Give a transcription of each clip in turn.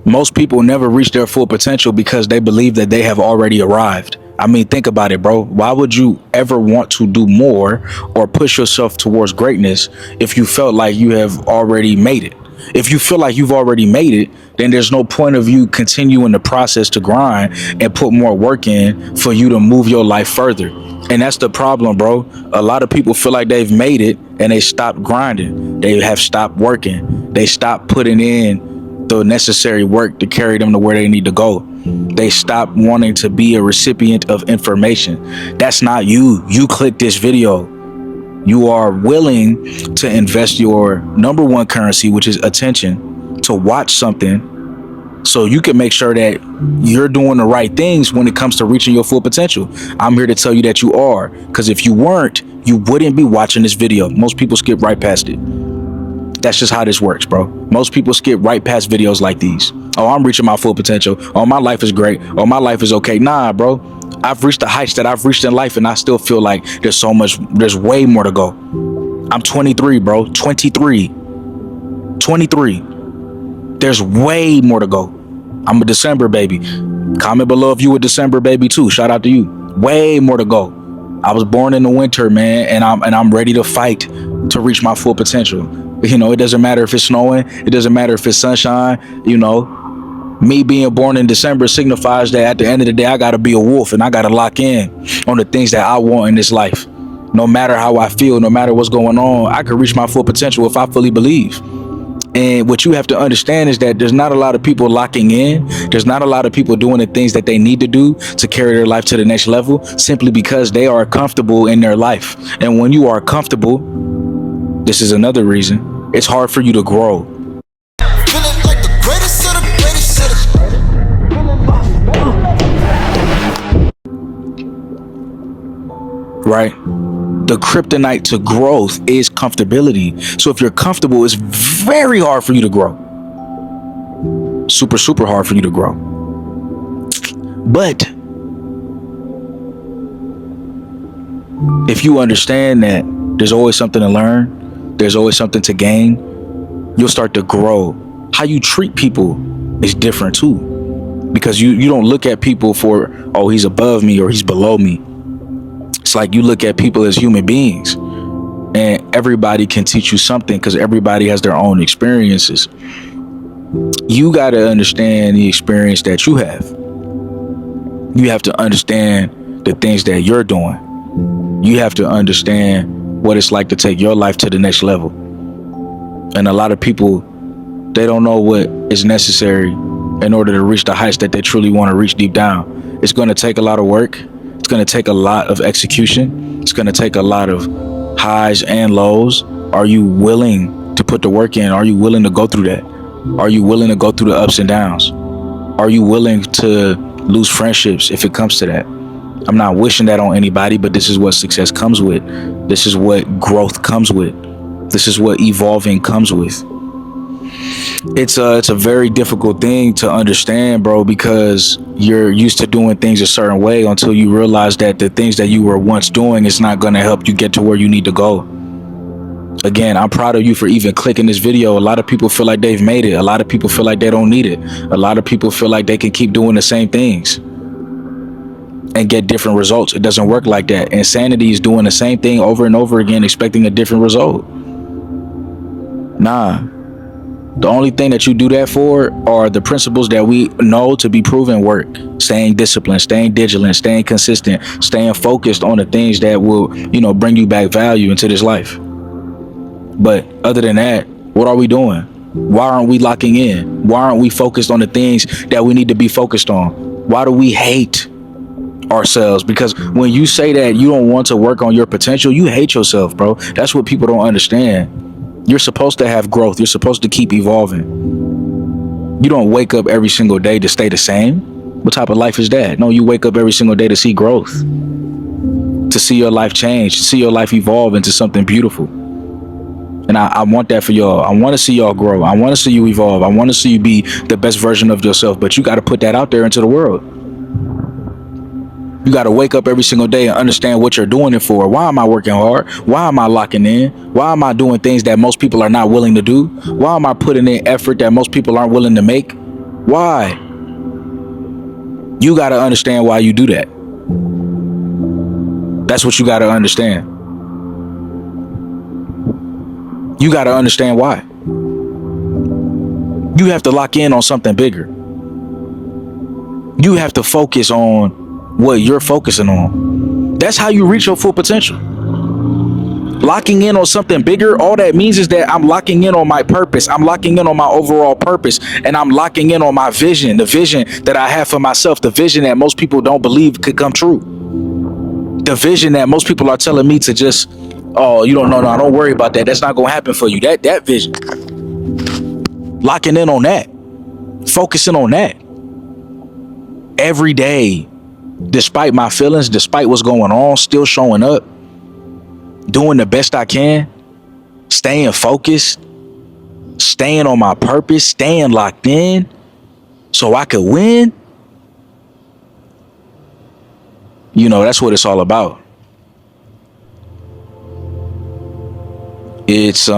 Most people never reach their full potential because they believe that they have already arrived. I mean, think about it, bro. Why would you ever want to do more or push yourself towards greatness if you felt like you have already made it? If you feel like you've already made it, then there's no point of you continuing the process to grind and put more work in for you to move your life further. And that's the problem, bro. A lot of people feel like they've made it and they stopped grinding. They have stopped working. They stopped putting in the necessary work to carry them to where they need to go. They stop wanting to be a recipient of information. That's not you. You click this video. You are willing to invest your number one currency, which is attention, to watch something so you can make sure that you're doing the right things when it comes to reaching your full potential. I'm here to tell you that you are, because if you weren't, you wouldn't be watching this video. Most people skip right past it. That's just how this works, bro. Most people skip right past videos like these. Oh, I'm reaching my full potential. Oh, my life is great. Oh, my life is okay. Nah, bro. I've reached the heights that I've reached in life, and I still feel like there's way more to go. I'm 23, bro. 23. There's way more to go. I'm a December baby. Comment below if you a December baby too. Shout out to you. Way more to go. I was born in the winter, man, and I'm ready to fight to reach my full potential. You know, it doesn't matter if it's snowing. It doesn't matter if it's sunshine. You know, me being born in December signifies that at the end of the day, I got to be a wolf and I got to lock in on the things that I want in this life. No matter how I feel, no matter what's going on, I can reach my full potential if I fully believe. And what you have to understand is that there's not a lot of people locking in. There's not a lot of people doing the things that they need to do to carry their life to the next level simply because they are comfortable in their life. And when you are comfortable, this is another reason, it's hard for you to grow. Feeling like the greatest of the greatest of the... Right? The kryptonite to growth is comfortability. So if you're comfortable, it's very hard for you to grow. Super, super hard for you to grow. But if you understand that there's always something to learn, there's always something to gain, you'll start to grow. How you treat people is different too. Because you don't look at people for, oh, he's above me or he's below me. It's like you look at people as human beings, and everybody can teach you something because everybody has their own experiences. You got to understand the experience that you have. You have to understand the things that you're doing. You have to understand what it's like to take your life to the next level. And a lot of people, they don't know what is necessary in order to reach the heights that they truly want to reach deep down. It's going to take a lot of work. It's going to take a lot of execution. It's going to take a lot of highs and lows. Are you willing to put the work in? Are you willing to go through that? Are you willing to go through the ups and downs? Are you willing to lose friendships if it comes to that? I'm not wishing that on anybody, but this is what success comes with. This is what growth comes with. This is what evolving comes with. It's a very difficult thing to understand, bro, because you're used to doing things a certain way until you realize that the things that you were once doing is not going to help you get to where you need to go. Again, I'm proud of you for even clicking this video. A lot of people feel like they've made it. A lot of people feel like they don't need it. A lot of people feel like they can keep doing the same things and get different results. It doesn't work like that. Insanity is doing the same thing over and over again, expecting a different result. Nah. The only thing that you do that for are the principles that we know to be proven work. Staying disciplined, staying vigilant, staying consistent, staying focused on the things that will, bring you back value into this life. But other than that, what are we doing? Why aren't we locking in? Why aren't we focused on the things that we need to be focused on? Why do we hate ourselves? Because when you say that you don't want to work on your potential, you hate yourself, bro. That's what people don't understand. You're supposed to have growth. You're supposed to keep evolving. You don't wake up every single day to stay the same. What type of life is that? No, you wake up every single day to see growth, to see your life change, to see your life evolve into something beautiful. And I want that for y'all. I want to see y'all grow. I want to see you evolve. I want to see you be the best version of yourself. But you got to put that out there into the world. You got to wake up every single day and understand what you're doing it for. Why am I working hard? Why am I locking in? Why am I doing things that most people are not willing to do? Why am I putting in effort that most people aren't willing to make? Why? You got to understand why you do that. That's what you got to understand. You got to understand why. You have to lock in on something bigger. You have to focus on what you're focusing on. That's how you reach your full potential. Locking in on something bigger, all that means is that I'm locking in on my purpose. I'm locking in on my overall purpose, and I'm locking in on my vision, the vision that I have for myself, the vision that most people don't believe could come true. The vision that most people are telling me to just, oh, you don't know, no, don't worry about that. That's not going to happen for you. That vision. Locking in on that. Focusing on that. Every day, despite my feelings, despite what's going on, still showing up, doing the best I can, staying focused, staying on my purpose, staying locked in so I could win. You know, that's what it's all about. It's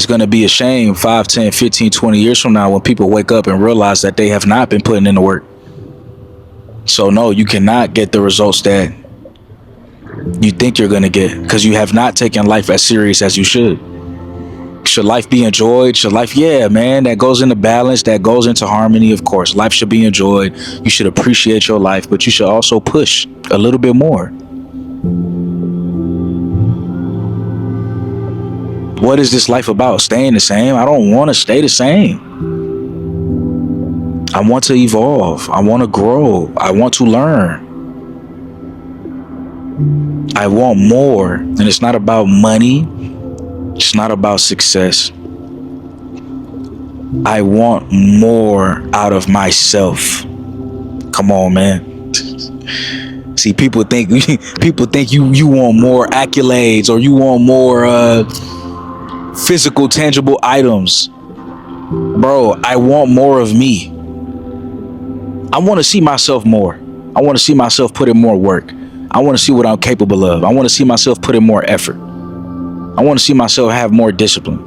going to be a shame 5, 10, 15, 20 years from now when people wake up and realize that they have not been putting in the work. So no, you cannot get the results that you think you're going to get because you have not taken life as serious as you should. Should life be enjoyed? Should life, yeah, man, that goes into balance, that goes into harmony, of course. Life should be enjoyed. You should appreciate your life, but you should also push a little bit more. What is this life about? Staying the same? I don't want to stay the same. I want to evolve. I want to grow. I want to learn. I want more. And it's not about money. It's not about success. I want more out of myself. Come on, man. See, people think you want more accolades or you want more physical, tangible items. Bro, I want more of me. I want to see myself more. I want to see myself put in more work. I want to see what I'm capable of. I want to see myself put in more effort. I want to see myself have more discipline.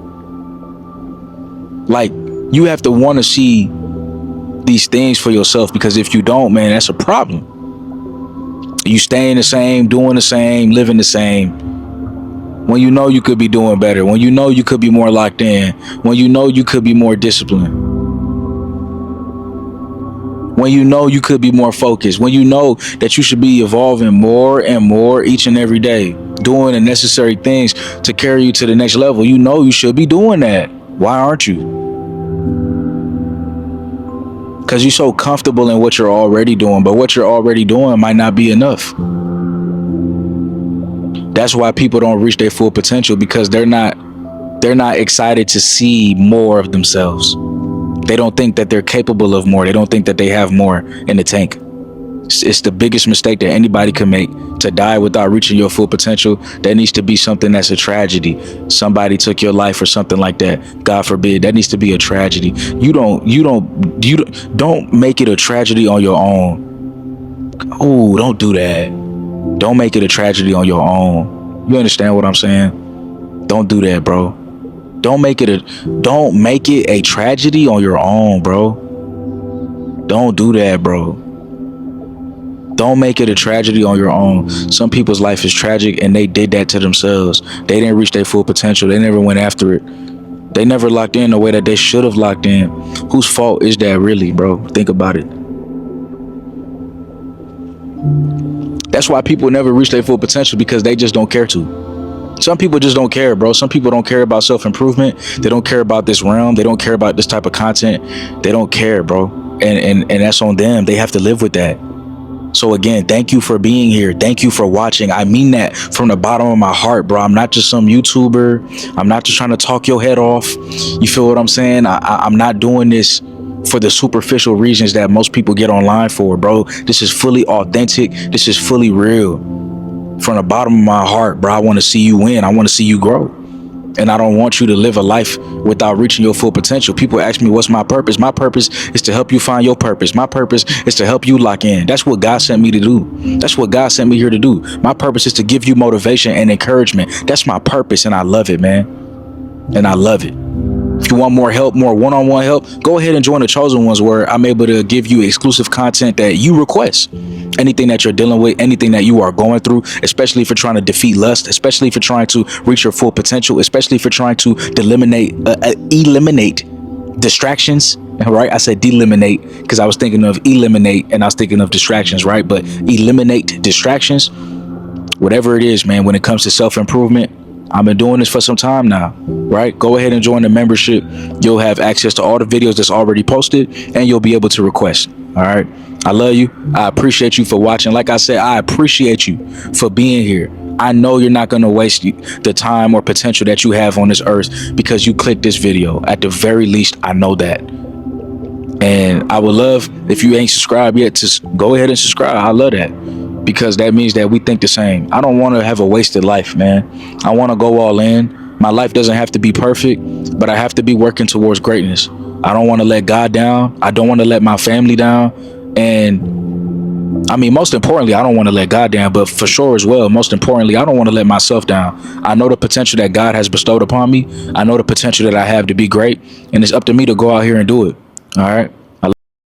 Like, you have to want to see these things for yourself, because if you don't, man, that's a problem. You staying the same, doing the same, living the same, when you know you could be doing better, when you know you could be more locked in, when you know you could be more disciplined, when you know you could be more focused, when you know that you should be evolving more and more each and every day, doing the necessary things to carry you to the next level. You know you should be doing that. Why aren't you? Because you're so comfortable in what you're already doing, but what you're already doing might not be enough. That's why people don't reach their full potential, because they're not excited to see more of themselves. They don't think that they're capable of more. They don't think that they have more in the tank. It's the biggest mistake that anybody can make, to die without reaching your full potential. That needs to be something that's a tragedy. Somebody took your life or something like that. God forbid. That needs to be a tragedy. You don't make it a tragedy on your own. Oh, don't do that. Don't make it a tragedy on your own. You understand what I'm saying? Don't do that, bro. Don't make it a tragedy on your own, bro. Don't do that, bro. Don't make it a tragedy on your own. Some people's life is tragic and they did that to themselves. They didn't reach their full potential. They never went after it. They never locked in the way that they should have locked in. Whose fault is that really, bro? Think about it. That's why people never reach their full potential, because they just don't care to. Some people just don't care, bro. Some people don't care about self-improvement. They don't care about this realm. They don't care about this type of content. They don't care, bro. And that's on them. They have to live with that. So again, thank you for being here. Thank you for watching. I mean that from the bottom of my heart, bro. I'm not just some YouTuber. I'm not just trying to talk your head off. You feel what I'm saying? I'm not doing this for the superficial reasons that most people get online for, bro. This is fully authentic. This is fully real. From the bottom of my heart, bro, I want to see you win. I want to see you grow. And I don't want you to live a life without reaching your full potential. People ask me, what's my purpose? My purpose is to help you find your purpose. My purpose is to help you lock in. That's what God sent me to do. That's what God sent me here to do. My purpose is to give you motivation and encouragement. That's my purpose, and I love it, man. And I love it. If you want more help, more one-on-one help, go ahead and join the Chosen Ones, where I'm able to give you exclusive content that you request. Anything that you're dealing with, anything that you are going through, especially if you're trying to defeat lust, especially if you're trying to reach your full potential, especially if you're trying to eliminate distractions, right? I said eliminate because I was thinking of eliminate and I was thinking of distractions, right? But eliminate distractions, whatever it is, man, when it comes to self-improvement. I've been doing this for some time now, right? Go ahead and join the membership. You'll have access to all the videos that's already posted, and you'll be able to request. All right. I love you. I appreciate you for watching. Like I said, I appreciate you for being here. I know you're not going to waste the time or potential that you have on this earth because you clicked this video. At the very least, I know that. And I would love, if you ain't subscribed yet, to go ahead and subscribe. I love that, because that means that we think the same. I don't want to have a wasted life, man. I want to go all in. My life doesn't have to be perfect, but I have to be working towards greatness. I don't want to let God down. I don't want to let my family down. And I mean, most importantly, I don't want to let God down, but for sure as well, most importantly, I don't want to let myself down. I know the potential that God has bestowed upon me. I know the potential that I have to be great, and it's up to me to go out here and do it. All right.